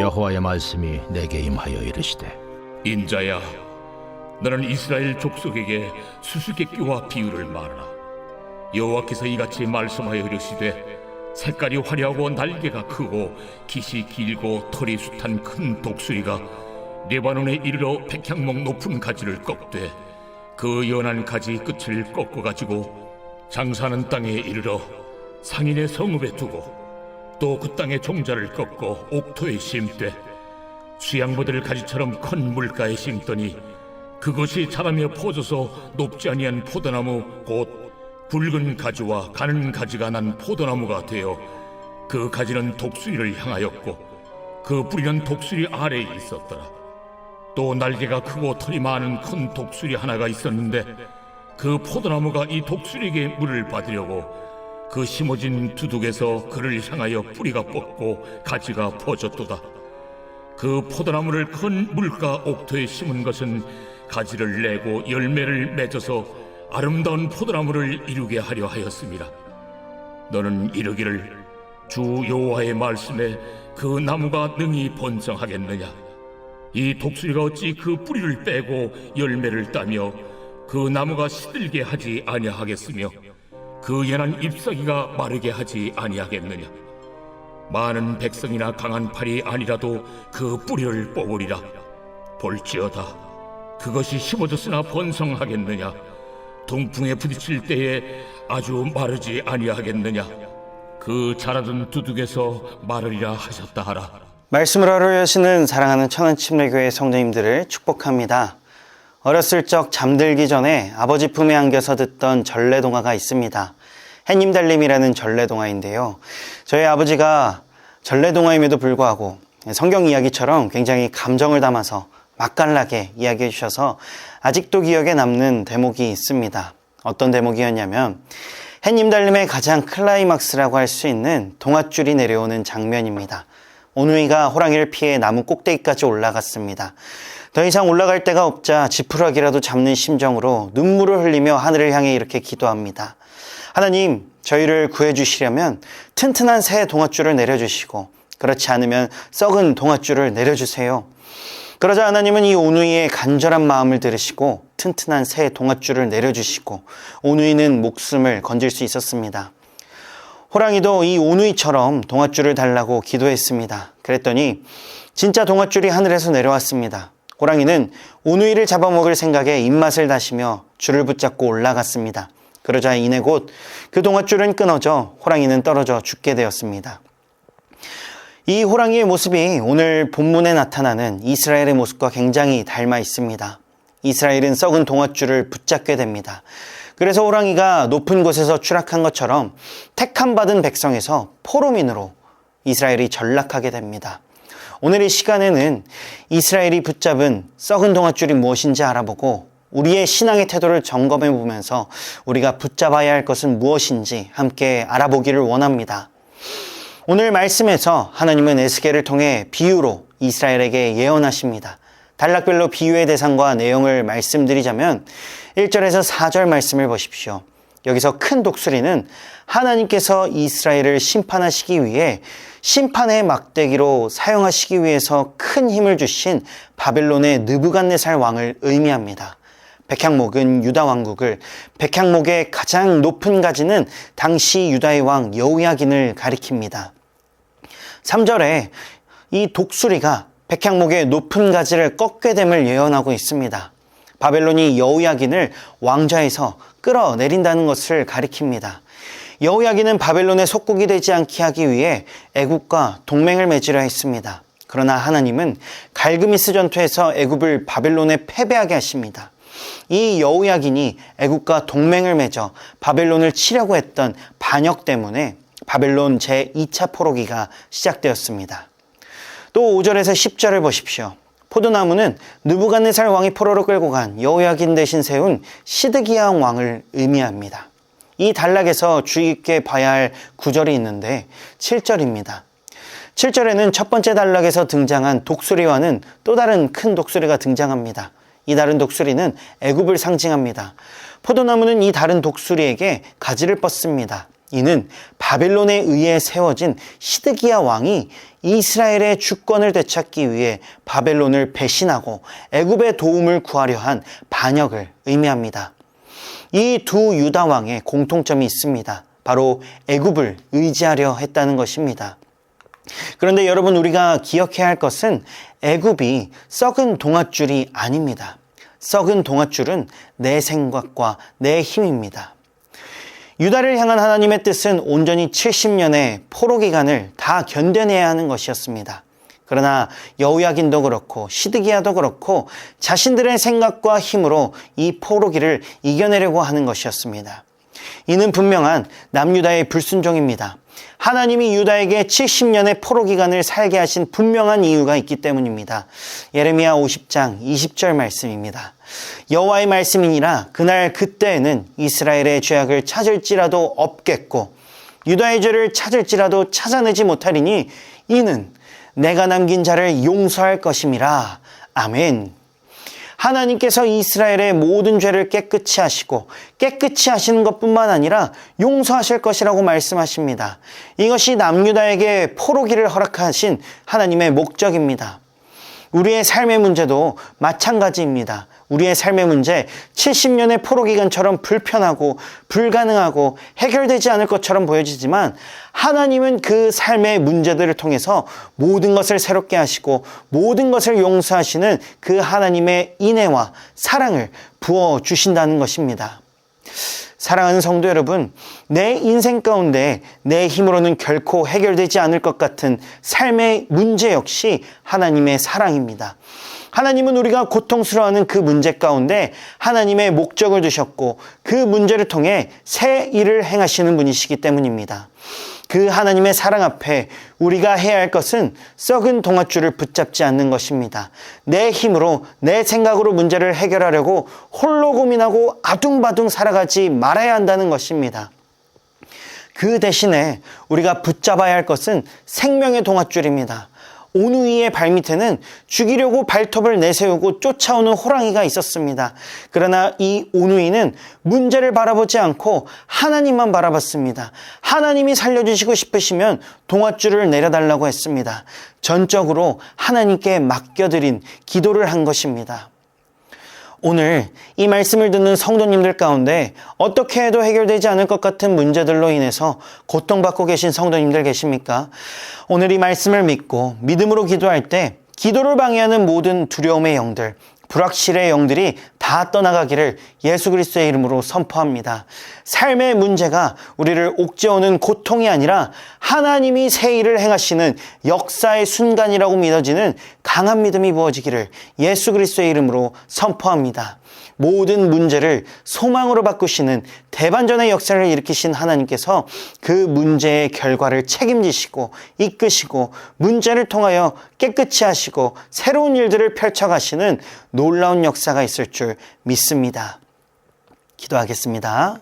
여호와의 말씀이 내게 임하여 이르시되 인자야, 너는 이스라엘 족속에게 수수께끼와 비유를 말하라. 여호와께서 이같이 말씀하여 이르시되 색깔이 화려하고 날개가 크고 깃이 길고 털이 숱한 큰 독수리가 레바논에 이르러 백향목 높은 가지를 꺾되 그 연한 가지 끝을 꺾어가지고 장사하는 땅에 이르러 상인의 성읍에 두고 또 그 땅의 종자를 꺾어 옥토에 심되 수양모들 가지처럼 큰 물가에 심더니 그것이 자라며 퍼져서 높지 아니한 포도나무 곧 굵은 가지와 가는 가지가 난 포도나무가 되어 그 가지는 독수리를 향하였고 그 뿌리는 독수리 아래에 있었더라. 또 날개가 크고 털이 많은 큰 독수리 하나가 있었는데 그 포도나무가 이 독수리에게 물을 받으려고 그 심어진 두둑에서 그를 향하여 뿌리가 뻗고 가지가 퍼졌도다. 그 포도나무를 큰 물가 옥토에 심은 것은 가지를 내고 열매를 맺어서 아름다운 포도나무를 이루게 하려 하였습니다. 너는 이르기를 주 여호와의 말씀에 그 나무가 능히 번성하겠느냐? 이 독수리가 어찌 그 뿌리를 빼고 열매를 따며 그 나무가 시들게 하지 아니하겠으며 그 연한 잎사귀가 마르게 하지 아니하겠느냐? 많은 백성이나 강한 팔이 아니라도 그 뿌리를 뽑으리라. 볼지어다 그것이 심어졌으나 번성하겠느냐? 동풍에 부딪힐 때에 아주 마르지 아니하겠느냐? 그 자라던 두둑에서 마르리라 하셨다 하라. 말씀을 하루여시는 사랑하는 천안침례교회 성도님들을 축복합니다. 어렸을 적 잠들기 전에 아버지 품에 안겨서 듣던 전래동화가 있습니다. 해님 달림이라는 전래동화인데요. 저희 아버지가 전래동화임에도 불구하고 성경 이야기처럼 굉장히 감정을 담아서 맛깔나게 이야기해 주셔서 아직도 기억에 남는 대목이 있습니다. 어떤 대목이었냐면 해님 달림의 가장 클라이막스라고 할 수 있는 동아줄이 내려오는 장면입니다. 오누이가 호랑이를 피해 나무 꼭대기까지 올라갔습니다. 더 이상 올라갈 데가 없자 지푸라기라도 잡는 심정으로 눈물을 흘리며 하늘을 향해 이렇게 기도합니다. 하나님, 저희를 구해주시려면 튼튼한 새 동아줄을 내려주시고 그렇지 않으면 썩은 동아줄을 내려주세요. 그러자 하나님은 이 오누이의 간절한 마음을 들으시고 튼튼한 새 동아줄을 내려주시고 오누이는 목숨을 건질 수 있었습니다. 호랑이도 이 오누이처럼 동아줄을 달라고 기도했습니다. 그랬더니 진짜 동아줄이 하늘에서 내려왔습니다. 호랑이는 오누이를 잡아먹을 생각에 입맛을 다시며 줄을 붙잡고 올라갔습니다. 그러자 이내 곧 그 동아줄은 끊어져 호랑이는 떨어져 죽게 되었습니다. 이 호랑이의 모습이 오늘 본문에 나타나는 이스라엘의 모습과 굉장히 닮아 있습니다. 이스라엘은 썩은 동아줄을 붙잡게 됩니다. 그래서 호랑이가 높은 곳에서 추락한 것처럼 택함받은 백성에서 포로민으로 이스라엘이 전락하게 됩니다. 오늘 이 시간에는 이스라엘이 붙잡은 썩은 동아줄이 무엇인지 알아보고 우리의 신앙의 태도를 점검해 보면서 우리가 붙잡아야 할 것은 무엇인지 함께 알아보기를 원합니다. 오늘 말씀에서 하나님은 에스겔을 통해 비유로 이스라엘에게 예언하십니다. 단락별로 비유의 대상과 내용을 말씀드리자면 1절에서 4절 말씀을 보십시오. 여기서 큰 독수리는 하나님께서 이스라엘을 심판하시기 위해 심판의 막대기로 사용하시기 위해서 큰 힘을 주신 바벨론의 느부갓네살 왕을 의미합니다. 백향목은 유다 왕국을, 백향목의 가장 높은 가지는 당시 유다의 왕 여호야긴을 가리킵니다. 3절에 이 독수리가 백향목의 높은 가지를 꺾게 됨을 예언하고 있습니다. 바벨론이 여호야긴을 왕좌에서 끌어내린다는 것을 가리킵니다. 여호야긴은 바벨론의 속국이 되지 않게 하기 위해 애굽과 동맹을 맺으려 했습니다. 그러나 하나님은 갈그미스 전투에서 애굽을 바벨론에 패배하게 하십니다. 이 여호야긴이 애굽과 동맹을 맺어 바벨론을 치려고 했던 반역 때문에 바벨론 제2차 포로기가 시작되었습니다. 또 5절에서 10절을 보십시오. 포도나무는 느부갓네살 왕이 포로로 끌고 간 여호야긴 대신 세운 시드기야 왕을 의미합니다. 이 단락에서 주의 깊게 봐야 할 구절이 있는데 7절입니다. 7절에는 첫 번째 단락에서 등장한 독수리와는 또 다른 큰 독수리가 등장합니다. 이 다른 독수리는 애굽을 상징합니다. 포도나무는 이 다른 독수리에게 가지를 뻗습니다. 이는 바벨론에 의해 세워진 시드기야 왕이 이스라엘의 주권을 되찾기 위해 바벨론을 배신하고 애굽의 도움을 구하려 한 반역을 의미합니다. 이 두 유다 왕의 공통점이 있습니다. 바로 애굽을 의지하려 했다는 것입니다. 그런데 여러분, 우리가 기억해야 할 것은 애굽이 썩은 동아줄이 아닙니다. 썩은 동아줄은 내 생각과 내 힘입니다. 유다를 향한 하나님의 뜻은 온전히 70년의 포로 기간을 다 견뎌내야 하는 것이었습니다. 그러나 여호야긴도 그렇고 시드기야도 그렇고 자신들의 생각과 힘으로 이 포로기를 이겨내려고 하는 것이었습니다. 이는 분명한 남유다의 불순종입니다. 하나님이 유다에게 70년의 포로 기간을 살게 하신 분명한 이유가 있기 때문입니다. 예레미야 50장 20절 말씀입니다. 여호와의 말씀이니라 그날 그때에는 이스라엘의 죄악을 찾을지라도 없겠고 유다의 죄를 찾을지라도 찾아내지 못하리니 이는 내가 남긴 자를 용서할 것임이라. 아멘. 하나님께서 이스라엘의 모든 죄를 깨끗이 하시고 깨끗이 하시는 것뿐만 아니라 용서하실 것이라고 말씀하십니다. 이것이 남유다에게 포로기를 허락하신 하나님의 목적입니다. 우리의 삶의 문제도 마찬가지입니다. 우리의 삶의 문제, 70년의 포로 기간처럼 불편하고 불가능하고 해결되지 않을 것처럼 보여지지만 하나님은 그 삶의 문제들을 통해서 모든 것을 새롭게 하시고 모든 것을 용서하시는 그 하나님의 인애와 사랑을 부어주신다는 것입니다. 사랑하는 성도 여러분, 내 인생 가운데 내 힘으로는 결코 해결되지 않을 것 같은 삶의 문제 역시 하나님의 사랑입니다. 하나님은 우리가 고통스러워하는 그 문제 가운데 하나님의 목적을 두셨고 그 문제를 통해 새 일을 행하시는 분이시기 때문입니다. 그 하나님의 사랑 앞에 우리가 해야 할 것은 썩은 동아줄을 붙잡지 않는 것입니다. 내 힘으로 내 생각으로 문제를 해결하려고 홀로 고민하고 아둥바둥 살아가지 말아야 한다는 것입니다. 그 대신에 우리가 붙잡아야 할 것은 생명의 동아줄입니다. 오누이의 발밑에는 죽이려고 발톱을 내세우고 쫓아오는 호랑이가 있었습니다. 그러나 이 오누이는 문제를 바라보지 않고 하나님만 바라봤습니다. 하나님이 살려주시고 싶으시면 동아줄을 내려달라고 했습니다. 전적으로 하나님께 맡겨드린 기도를 한 것입니다. 오늘 이 말씀을 듣는 성도님들 가운데 어떻게 해도 해결되지 않을 것 같은 문제들로 인해서 고통받고 계신 성도님들 계십니까? 오늘 이 말씀을 믿고 믿음으로 기도할 때 기도를 방해하는 모든 두려움의 영들, 불확실의 영들이 다 떠나가기를 예수 그리스도의 이름으로 선포합니다. 삶의 문제가 우리를 옥죄어오는 고통이 아니라 하나님이 새 일을 행하시는 역사의 순간이라고 믿어지는 강한 믿음이 부어지기를 예수 그리스도의 이름으로 선포합니다. 모든 문제를 소망으로 바꾸시는 대반전의 역사를 일으키신 하나님께서 그 문제의 결과를 책임지시고 이끄시고 문제를 통하여 깨끗이 하시고 새로운 일들을 펼쳐가시는 놀라운 역사가 있을 줄 믿습니다. 기도하겠습니다.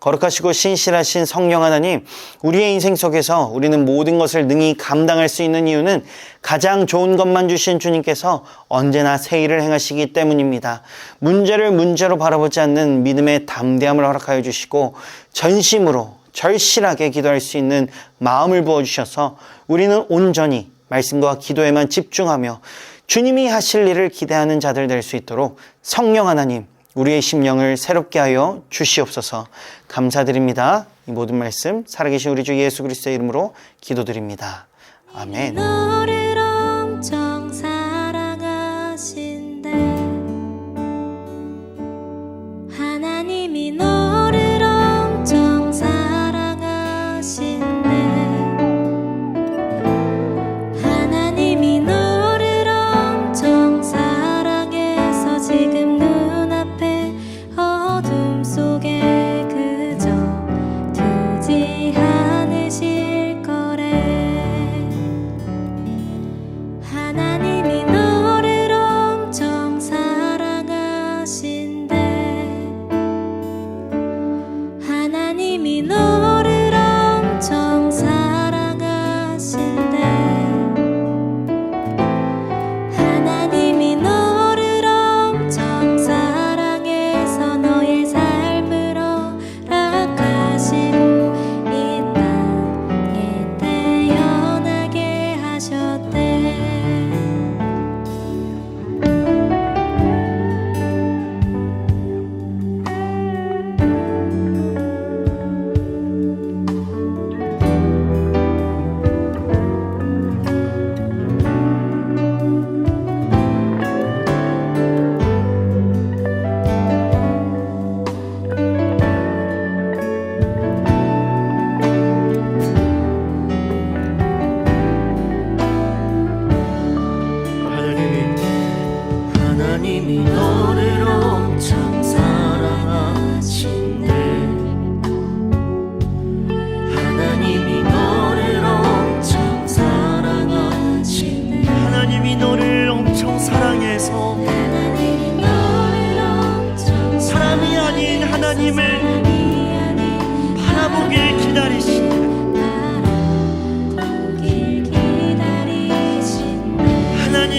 거룩하시고 신실하신 성령 하나님, 우리의 인생 속에서 우리는 모든 것을 능히 감당할 수 있는 이유는 가장 좋은 것만 주신 주님께서 언제나 새 일을 행하시기 때문입니다. 문제를 문제로 바라보지 않는 믿음의 담대함을 허락하여 주시고 전심으로 절실하게 기도할 수 있는 마음을 부어주셔서 우리는 온전히 말씀과 기도에만 집중하며 주님이 하실 일을 기대하는 자들 될 수 있도록 성령 하나님, 우리의 심령을 새롭게 하여 주시옵소서. 감사드립니다. 이 모든 말씀 살아계신 우리 주 예수 그리스도의 이름으로 기도드립니다. 아멘. 너를 엄청 사랑하신대. 하나님이 너를 엄청 사랑하신대. 하나님이 너를 엄청 사랑해서 지금 눈앞에 어둠 속에 그저 두지 않으실 거래. 하나님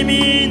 하나님이